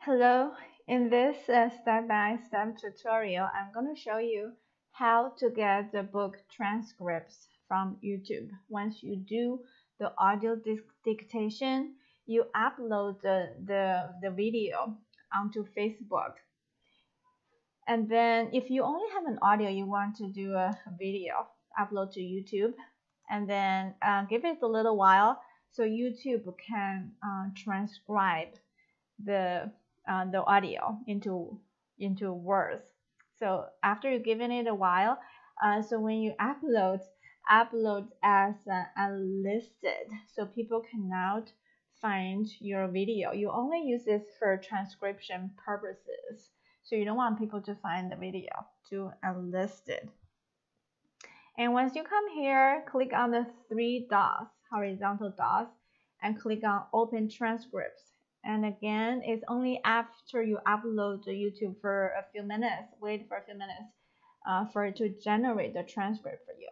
Hello, in this step-by-step tutorial, I'm going to show you how to get the book transcripts from YouTube. Once you do the audio dictation, you upload the video onto Facebook. And then if you only have an audio, you want to do a video, upload to YouTube, and then give it a little while so YouTube can transcribe the audio into words. So after you given it a while, so when you upload as unlisted, so people cannot find your video. You only use this for transcription purposes, so you don't want people to find the video to unlisted. And once you come here, click on the three dots, horizontal dots, and click on open transcripts. And again, it's only after you upload to YouTube for a few minutes, wait for a few minutes for it to generate the transcript for you.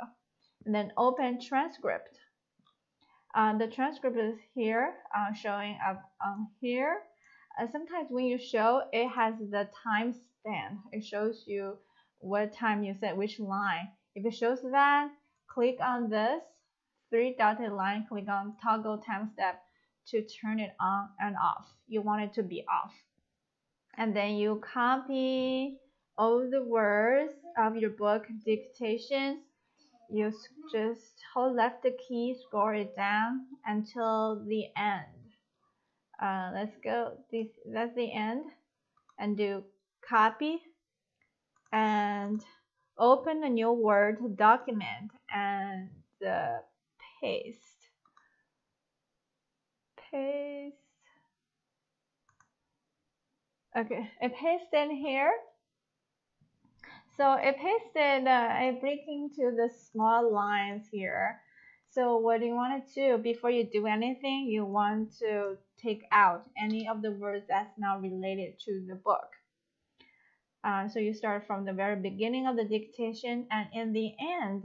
And then open transcript. The transcript is here, showing up on here. Sometimes when you show, it has the time span. It shows you what time you said, which line. If it shows that, click on this three dotted line, click on toggle time step to turn it on and off. You want it to be off. And then you copy all the words of your book dictations. You just hold left key, scroll it down until the end. Let's go. That's the end. And do copy and open a new Word document and paste. Okay, I pasted here. So it pasted, I breaking to the small lines here. So what you want to do before you do anything, you want to take out any of the words that's not related to the book. So you start from the very beginning of the dictation, and in the end,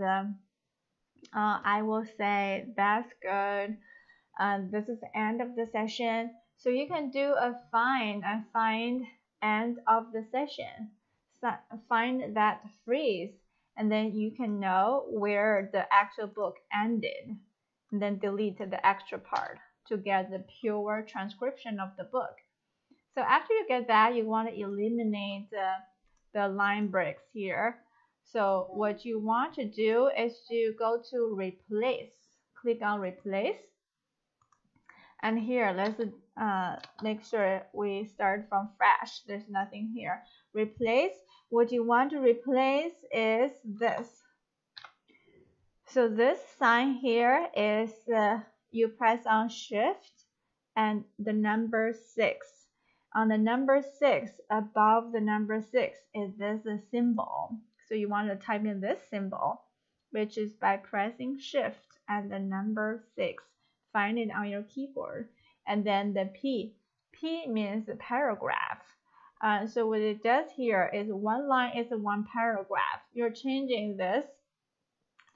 I will say that's good. This is the end of the session. So you can do a find end of the session. So find that phrase, and then you can know where the actual book ended, and then delete the extra part to get the pure transcription of the book. So after you get that, you want to eliminate the line breaks here. So what you want to do is to go to replace. Click on replace. And here, let's make sure we start from fresh. There's nothing here. Replace. What you want to replace is this. So this sign here is you press on Shift and the number 6. On the number 6, above the number 6, is this a symbol. So you want to type in this symbol, which is by pressing Shift and the number 6. Find it on your keyboard. And then the P. P means paragraph. So what it does here is one line is one paragraph. You're changing this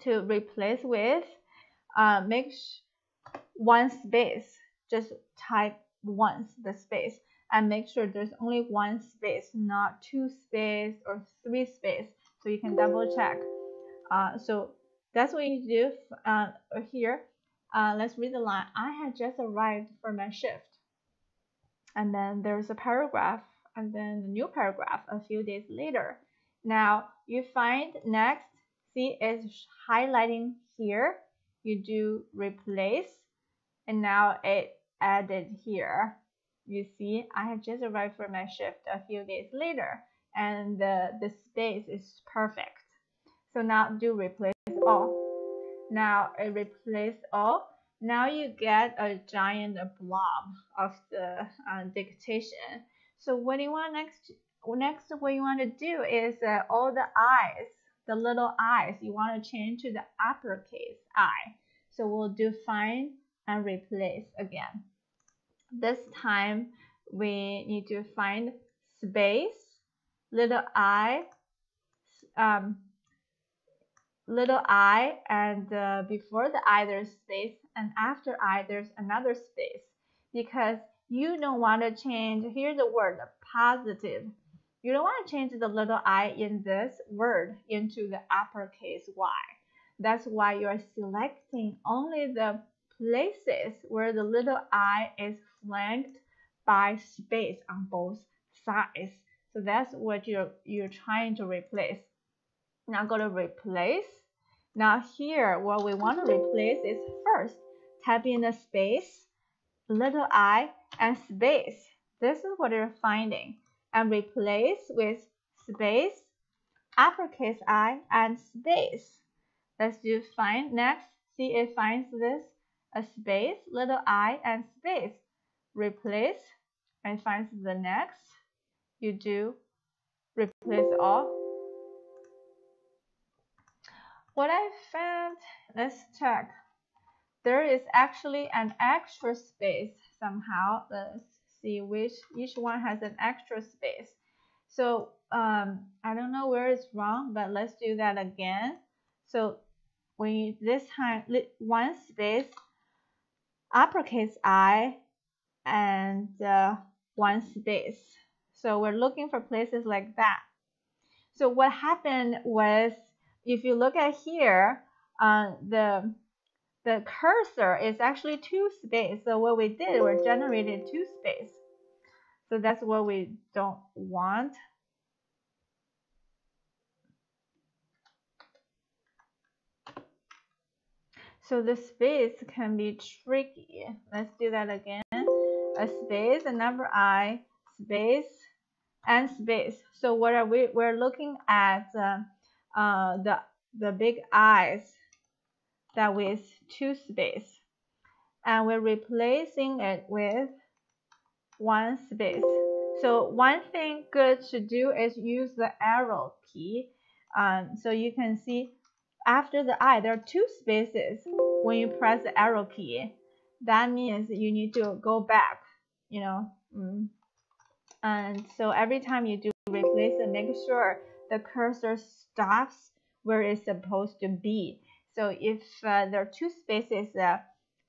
to replace with one space. Just type once the space and make sure there's only one space, not 2 space or 3 space. So you can double check. So that's what you do here. Let's read the line. I had just arrived for my shift. And then there's a paragraph, and then a new paragraph a few days later. Now you find next, see it's highlighting here. You do replace, and now it added here. You see, I had just arrived for my shift a few days later, and the space is perfect. So now do replace all. Now it replace all. Now you get a giant blob of the dictation. So what you want next what you want to do is all the I's, the little I's, you want to change to the uppercase I. So we'll do find and replace again. This time we need to find space, little I, and before the I there's space, and after I there's another space, because you don't want to change, here's the word, positive. You don't want to change the little I in this word into the uppercase Y. That's why you're selecting only the places where the little I is flanked by space on both sides. So that's what you're trying to replace. Now go to replace. Now here, what we want to replace is first, type in a space, little I, and space. This is what you're finding. And replace with space, uppercase I, and space. Let's do find next. See, it finds this, a space, little I, and space. Replace, and finds the next. You do replace all. What I found, let's check. There is actually an extra space somehow. Let's see which each one has an extra space. So I don't know where it's wrong, but let's do that again. So when you this time one space, uppercase I, and one space. So we're looking for places like that. So what happened was, if you look at here, the cursor is actually two space. So what we did, we generated two space. So that's what we don't want. So the space can be tricky. Let's do that again. A space, a number I, space, and space. So what are we? We're looking at the big I's that with two space, and we're replacing it with one space. So one thing good to do is use the arrow key. So you can see after the I, there are two spaces. When you press the arrow key, that means you need to go back, you know. And so every time you do replace it, make sure the cursor stops where it's supposed to be. So if there are two spaces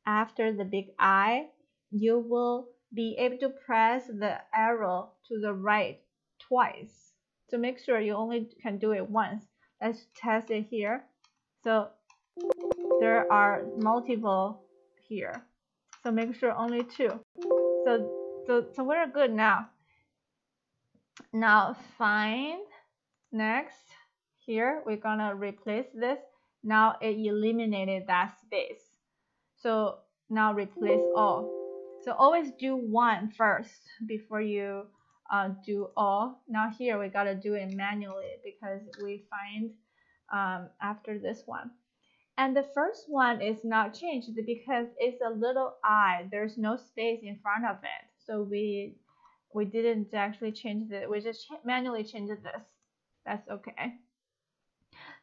after the big I, you will be able to press the arrow to the right twice. So make sure you only can do it once. Let's test it here. So there are multiple here. So make sure only two. So we're good now. Now find next. Here we're gonna replace this. Now it eliminated that space. So now replace all. So always do one first before you do all. Now here we gotta do it manually because we find after this one. And the first one is not changed because it's a little I. There's no space in front of it. So we didn't actually change it. We just manually changed this. That's okay.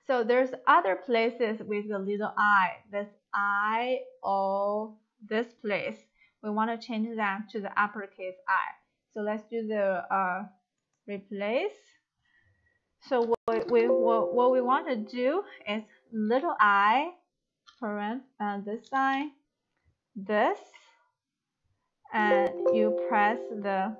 So there's other places with the little I. This I, O, this place. We want to change that to the uppercase I. So let's do the replace. So what we want to do is little I, parent, this sign, this, and you press the,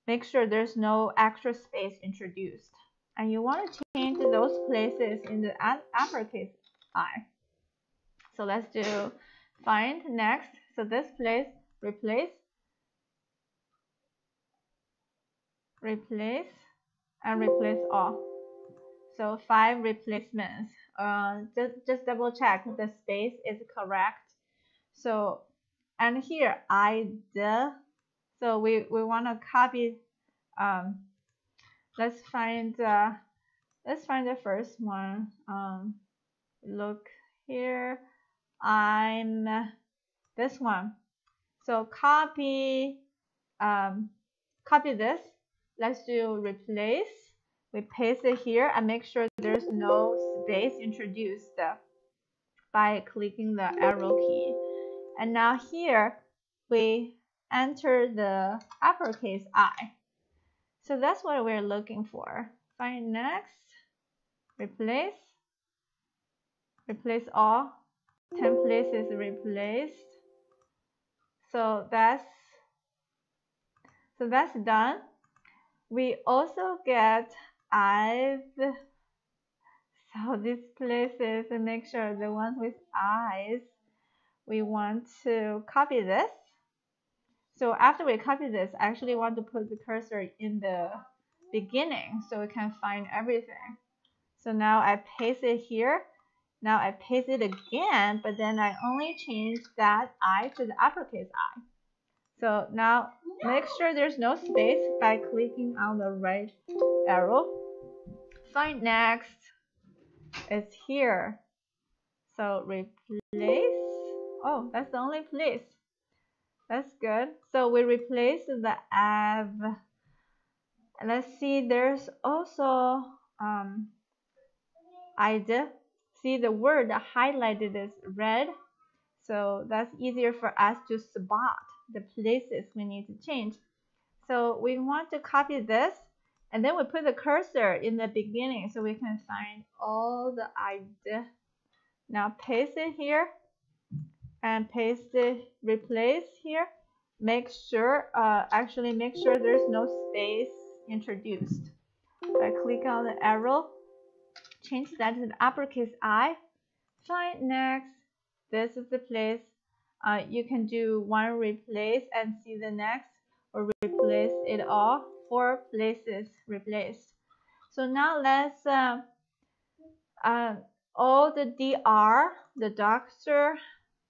make sure there's no extra space introduced. And you want to change those places in the uppercase I. So let's do find next. So this place, replace, and replace all. So 5 replacements. Just double check the space is correct. So and here so we want to copy. Let's find the first one. Look here. I'm this one. So copy this. Let's do replace. We paste it here and make sure there's no space introduced by clicking the arrow key. And now here we enter the uppercase I. So that's what we're looking for. Find next, replace all, 10 places replaced. So that's So that's done. We also get eyes. So these places, and make sure the ones with eyes, we want to copy this. So after we copy this, I actually want to put the cursor in the beginning so we can find everything. So now I paste it here. Now I paste it again, but then I only change that I to the uppercase I. So now make sure there's no space by clicking on the right arrow. Find next. It's here. So replace. Oh, that's the only place. That's good. So we replace the av. Let's see, there's also id. See, the word highlighted is red. So that's easier for us to spot the places we need to change. So we want to copy this, and then we put the cursor in the beginning so we can find all the id. Now paste it here and paste it, replace here. Make sure, actually make sure there's no space introduced. I click on the arrow, change that to the uppercase I. Find next. This is the place. You can do one replace and see the next, or replace it all. 4 places replaced. So now let's all the dr, the doctor,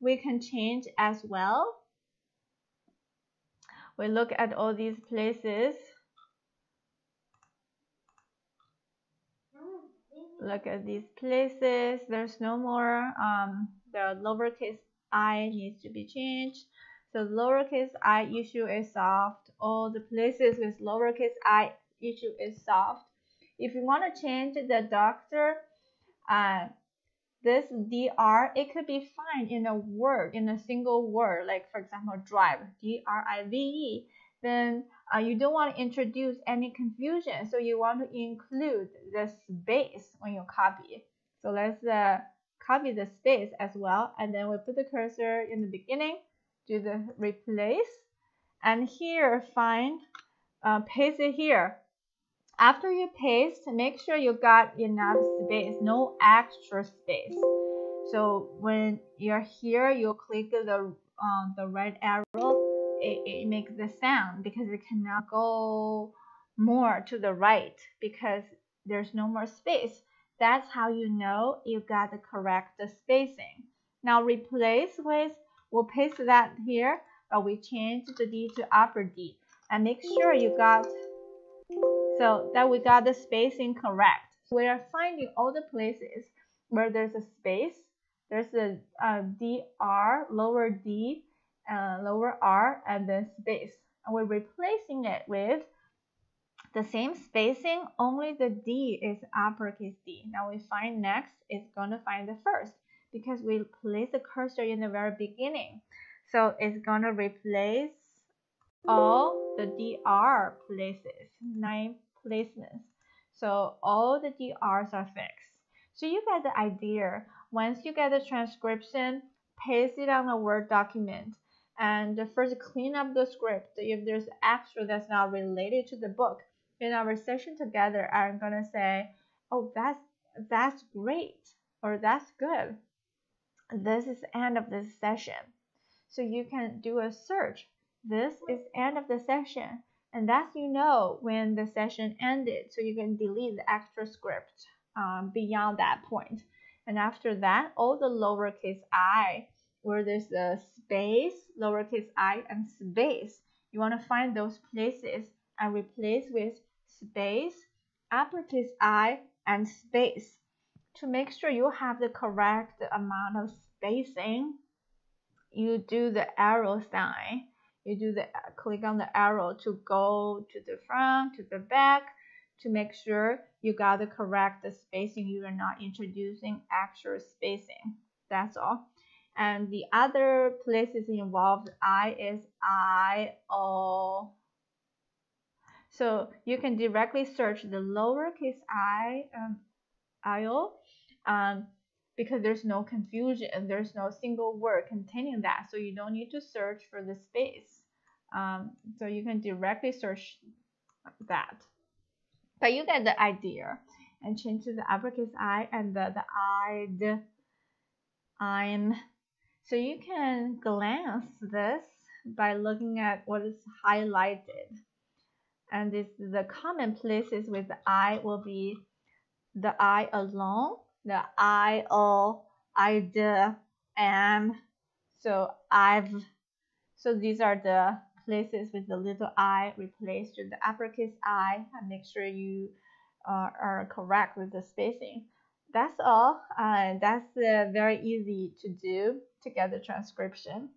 we can change as well. We look at all these places. Look at these places. There's no more. The lowercase I needs to be changed. So lowercase I issue is solved. All the places with lowercase I issue is solved. If you want to change the doctor, this dr, it could be fine in a word, in a single word, like for example drive, drive. Then you don't want to introduce any confusion, so you want to include the space when you copy. So let's copy the space as well, and then we put the cursor in the beginning, do the replace, and here find, paste it here. After you paste, make sure you got enough space, no extra space. So when you're here, you click the right arrow, it makes the sound because it cannot go more to the right because there's no more space. That's how you know you got the correct spacing. Now replace with, we'll paste that here, but we change the D to upper D. And make sure you got, so that we got the spacing correct. We are finding all the places where there's a space. There's a dr, lower d, lower r, and then space. And we're replacing it with the same spacing, only the D is uppercase D. Now we find next is going to find the first because we place the cursor in the very beginning. So it's going to replace all the dr places, 9 placements. So all the drs are fixed. So you get the idea. Once you get the transcription, paste it on a Word document and first clean up the script. If there's extra that's not related to the book, in our session together, I'm gonna say, oh, that's great, or that's good. This is the end of this session. So you can do a search. This is end of the session, and that's when the session ended, so you can delete the extra script beyond that point. And after that, all the lowercase I, where there's a space, lowercase I and space, you want to find those places and replace with space, uppercase I, and space. To make sure you have the correct amount of spacing, you do the arrow sign. You do the click on the arrow to go to the front, to the back, to make sure you got the correct spacing. You are not introducing extra spacing. That's all. And the other places involved, I is I, O. So you can directly search the lowercase I, IO, because there's no confusion and there's no single word containing that. So you don't need to search for the space So you can directly search that. But you get the idea. And change to the uppercase I and the I, the I'm. So you can glance this by looking at what is highlighted. And this, the common places with the I will be the I alone, the I, o, I, the, am. So I've. So these are the places with the little I replaced with the uppercase I, and make sure you are correct with the spacing. That's all. That's very easy to do to get the transcription.